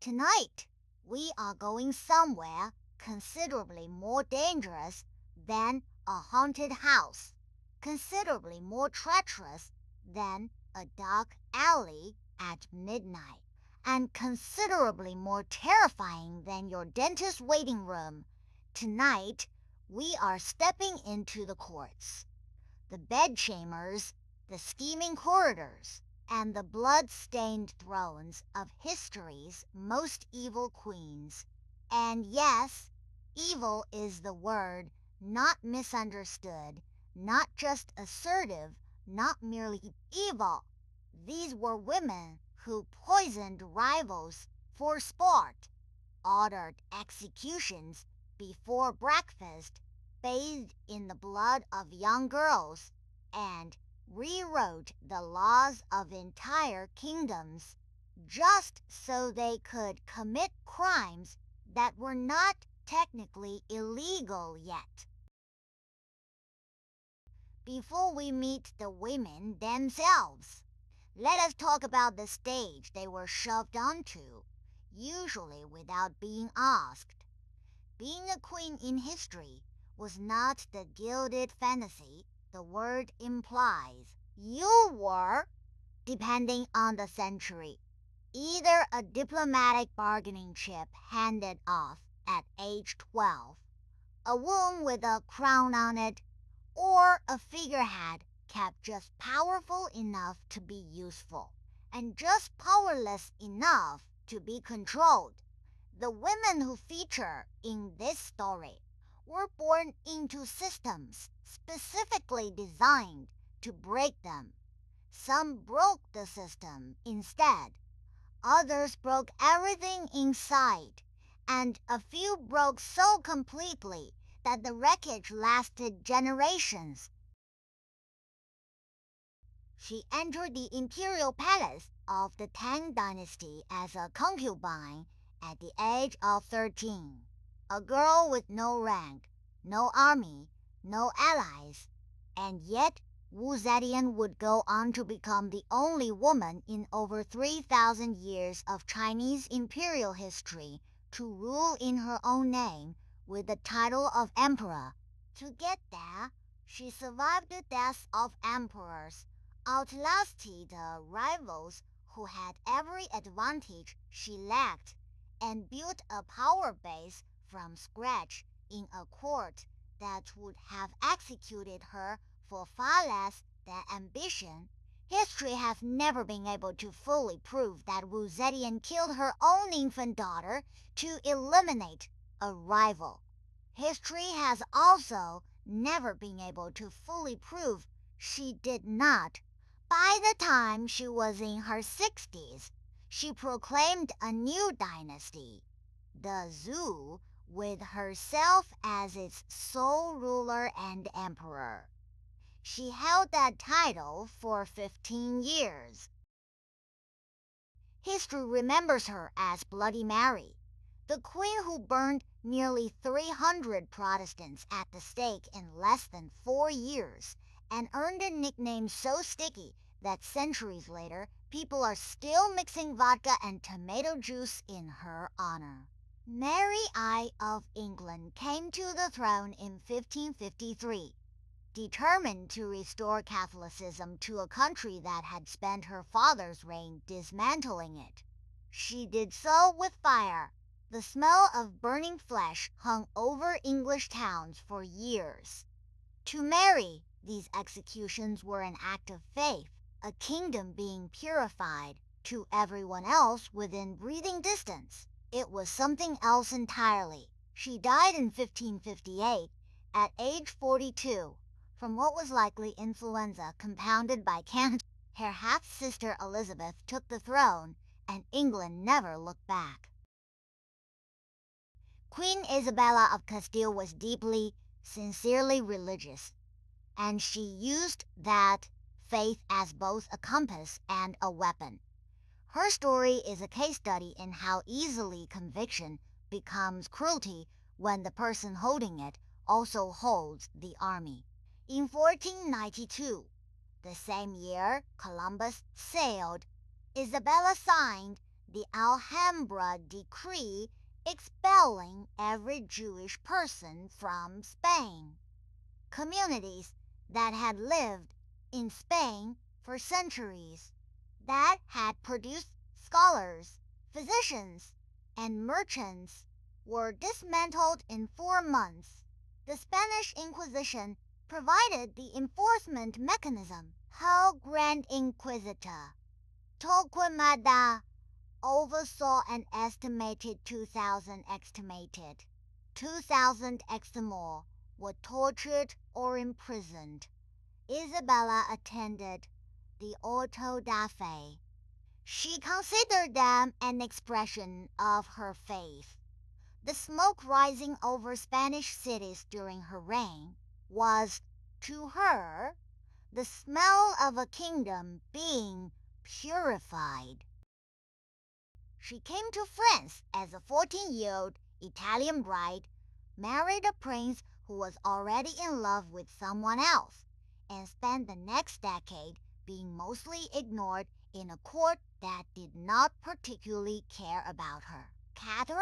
Tonight, we are going somewhere considerably more dangerous than a haunted house, considerably more treacherous than a dark alley at midnight, and considerably more terrifying than your dentist's waiting room. Tonight, we are stepping into the courts, the bedchambers, the steaming corridors, and the blood-stained thrones of history's most evil queens. And yes, evil is the word, not misunderstood, not just assertive, not merely evil. These were women who poisoned rivals for sport, ordered executions before breakfast, bathed in the blood of young girls, and rewrote the laws of entire kingdoms just so they could commit crimes that were not technically illegal yet. Before we meet the women themselves, let us talk about the stage they were shoved onto, usually without being asked. Being a queen in history was not the gilded fantasy the word implies. You were, depending on the century, either a diplomatic bargaining chip handed off at age 12, a womb with a crown on it, or a figurehead kept just powerful enough to be useful, and just powerless enough to be controlled. The women who feature in this story were born into systems specifically designed to break them. Some broke the system instead. Others broke everything inside, and a few broke so completely that the wreckage lasted generations. She entered the imperial palace of the Tang Dynasty as a concubine at the age of 13. A girl with no rank, no army, no allies, and yet Zetian would go on to become the only woman in over 3,000 years of Chinese imperial history to rule in her own name with the title of emperor. To get there, she survived the deaths of emperors, outlasted rivals who had every advantage she lacked, and built a power base from scratch in a court that would have executed her for far less than ambition. History has never been able to fully prove that Zetian killed her own infant daughter to eliminate a rival. History has also never been able to fully prove she did not. By the time she was in her 60s, she proclaimed a new dynasty, the Zhou, with herself as its sole ruler and emperor. She held that title for 15 years. History remembers her as Bloody Mary, the queen who burned nearly 300 Protestants at the stake in less than 4 years and earned a nickname so sticky that centuries later people are still mixing vodka and tomato juice in her honor. Mary I of England came to the throne in 1553, determined to restore Catholicism to a country that had spent her father's reign dismantling it. She did so with fire. The smell of burning flesh hung over English towns for years. To Mary, these executions were an act of faith, a kingdom being purified. To everyone else within breathing distance, it was something else entirely. She died in 1558 at age 42 from what was likely influenza compounded by cancer. Her half-sister Elizabeth took the throne, and England never looked back. Queen Isabella of Castile was deeply, sincerely religious, and she used that faith as both a compass and a weapon. Her story is a case study in how easily conviction becomes cruelty when the person holding it also holds the army. In 1492, the same year Columbus sailed, Isabella signed the Alhambra decree expelling every Jewish person from Spain. Communities that had lived in Spain for centuries, that had produced scholars, physicians, and merchants, were dismantled in 4 months. The Spanish Inquisition provided the enforcement mechanism. How Grand Inquisitor Torquemada oversaw an estimated 2,000 exterminated. 2,000 more were tortured or imprisoned. Isabella attended the auto da fe. She considered them an expression of her faith. The smoke rising over Spanish cities during her reign was, to her, the smell of a kingdom being purified. She came to France as a 14-year-old Italian bride, married a prince who was already in love with someone else, and spent the next decade being mostly ignored in a court that did not particularly care about her. Catherine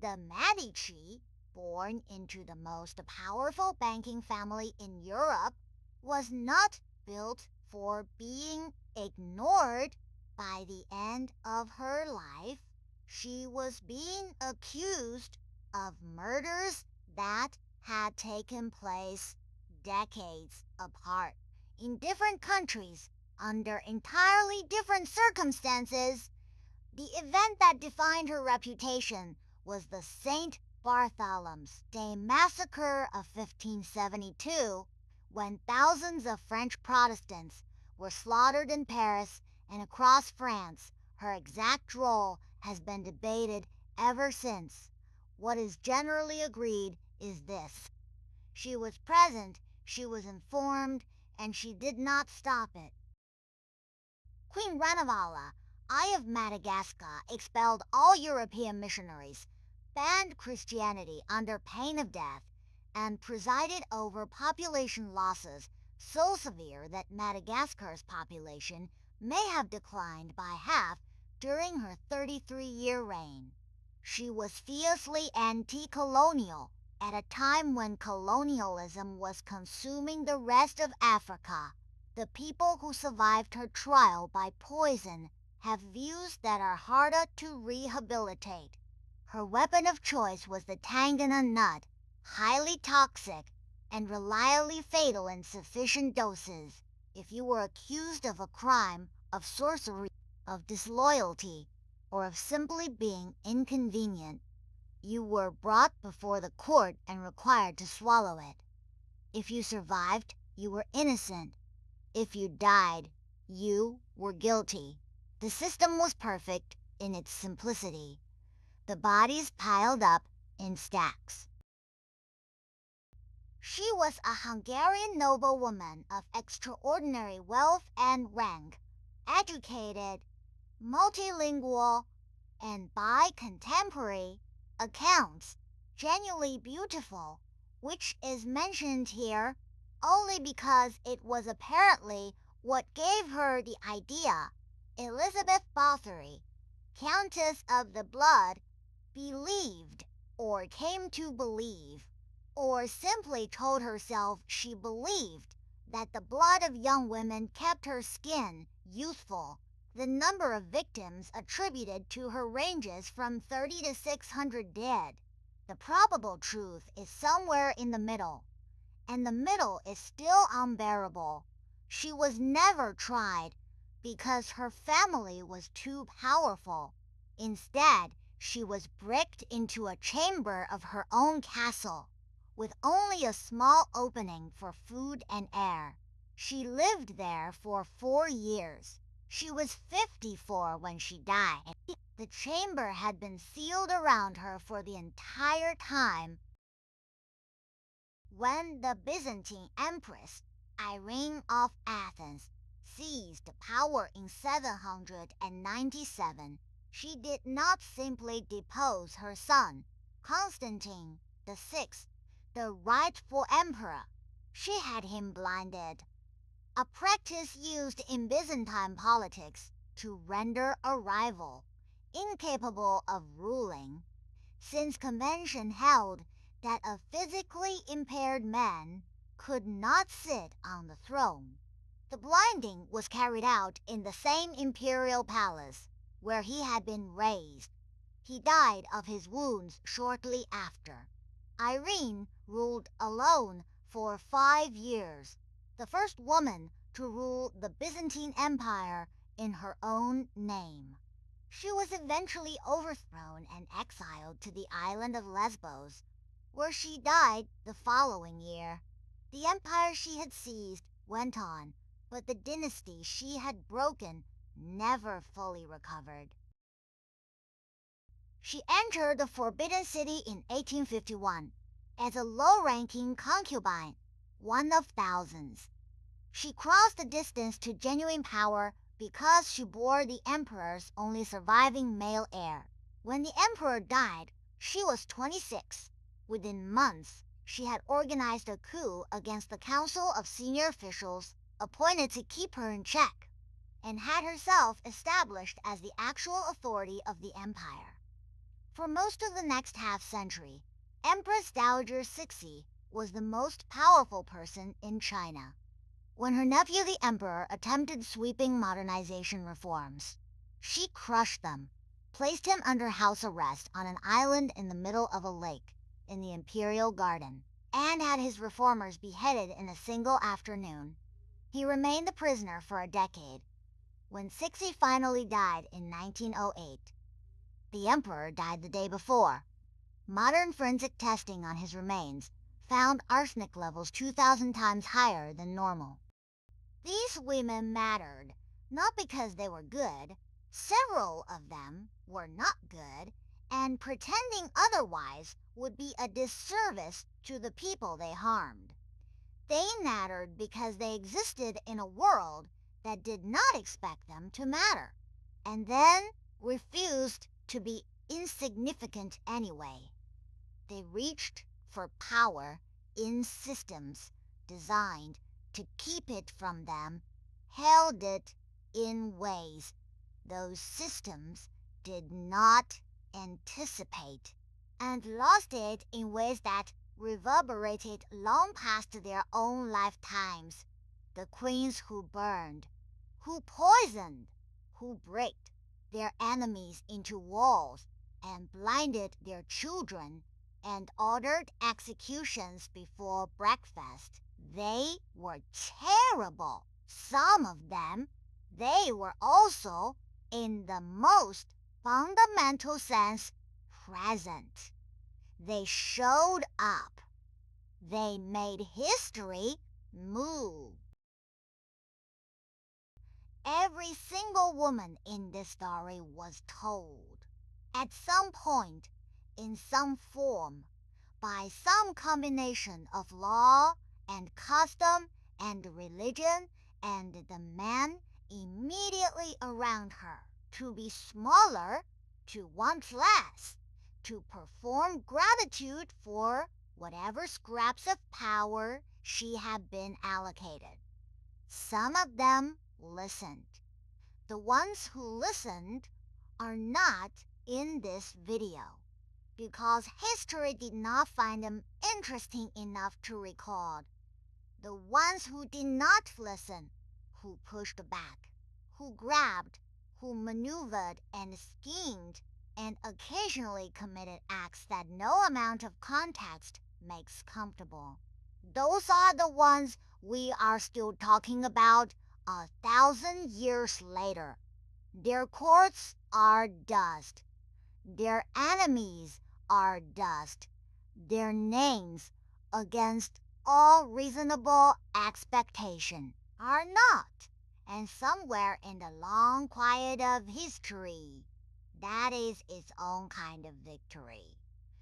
de' Medici, born into the most powerful banking family in Europe, was not built for being ignored. By the end of her life, she was being accused of murders that had taken place decades apart in different countries under entirely different circumstances. The event that defined her reputation was the St. Bartholomew's Day massacre of 1572, when thousands of French Protestants were slaughtered in Paris and across France. Her exact role has been debated ever since. What is generally agreed is this: she was present, she was informed, and she did not stop it. Queen Ranavala, Eye of Madagascar, expelled all European missionaries, banned Christianity under pain of death, and presided over population losses so severe that Madagascar's population may have declined by half during her 33-year reign. She was fiercely anti-colonial at a time when colonialism was consuming the rest of Africa. The people who survived her trial by poison have views that are harder to rehabilitate. Her weapon of choice was the tangana nut, highly toxic and reliably fatal in sufficient doses. If you were accused of a crime, of sorcery, of disloyalty, or of simply being inconvenient, you were brought before the court and required to swallow it. If you survived, you were innocent. If you died, you were guilty. The system was perfect in its simplicity. The bodies piled up in stacks. She was a Hungarian noblewoman of extraordinary wealth and rank, educated, multilingual, and by contemporary accounts, genuinely beautiful, which is mentioned here only because it was apparently what gave her the idea. Elizabeth Bathory, Countess of the Blood, believed, or came to believe, or simply told herself she believed, that the blood of young women kept her skin youthful. The number of victims attributed to her ranges from 30 to 600 dead. The probable truth is somewhere in the middle, and the middle is still unbearable. She was never tried because her family was too powerful. Instead, she was bricked into a chamber of her own castle, with only a small opening for food and air. She lived there for 4 years. She was 54 when she died. The chamber had been sealed around her for the entire time. When the Byzantine Empress Irene of Athens seized power in 797, she did not simply depose her son, Constantine VI, the rightful emperor. She had him blinded, a practice used in Byzantine politics to render a rival, incapable of ruling, since convention held that a physically impaired man could not sit on the throne. The blinding was carried out in the same imperial palace where he had been raised. He died of his wounds shortly after. Irene ruled alone for 5 years, the first woman to rule the Byzantine Empire in her own name. She was eventually overthrown and exiled to the island of Lesbos, where she died the following year. The empire she had seized went on, but the dynasty she had broken never fully recovered. She entered the Forbidden City in 1851 as a low-ranking concubine, one of thousands. She crossed the distance to genuine power because she bore the emperor's only surviving male heir. When the emperor died, she was 26. Within months, she had organized a coup against the council of senior officials appointed to keep her in check, and had herself established as the actual authority of the empire. For most of the next half-century, Empress Dowager Cixi was the most powerful person in China. When her nephew the emperor attempted sweeping modernization reforms, she crushed them, placed him under house arrest on an island in the middle of a lake in the imperial garden, and had his reformers beheaded in a single afternoon. He remained a prisoner for a decade. When Cixi finally died in 1908, the emperor died the day before. Modern forensic testing on his remains found arsenic levels 2,000 times higher than normal. These women mattered, not because they were good. Several of them were not good, and pretending otherwise would be a disservice to the people they harmed. They mattered because they existed in a world that did not expect them to matter, and then refused to be insignificant anyway. They reached for power in systems designed to keep it from them, held it in ways those systems did not anticipate, and lost it in ways that reverberated long past their own lifetimes. The queens who burned, who poisoned, who bricked their enemies into walls and blinded their children and ordered executions before breakfast. They were terrible. Some of them, they were also, in the most fundamental sense, present. They showed up. They made history move. Every single woman in this story was told, at some point, in some form, by some combination of law and custom and religion and the men immediately around her, to be smaller, to want less, to perform gratitude for whatever scraps of power she had been allocated. Some of them listened. The ones who listened are not in this video, because history did not find them interesting enough to record. The ones who did not listen, who pushed back, who grabbed, who maneuvered and schemed, and occasionally committed acts that no amount of context makes comfortable. Those are the ones we are still talking about 1,000 years later. Their courts are dust. Their enemies are dust. Their names, against all reasonable expectation, are not. And somewhere in the long quiet of history, that is its own kind of victory.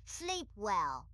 Sleep well.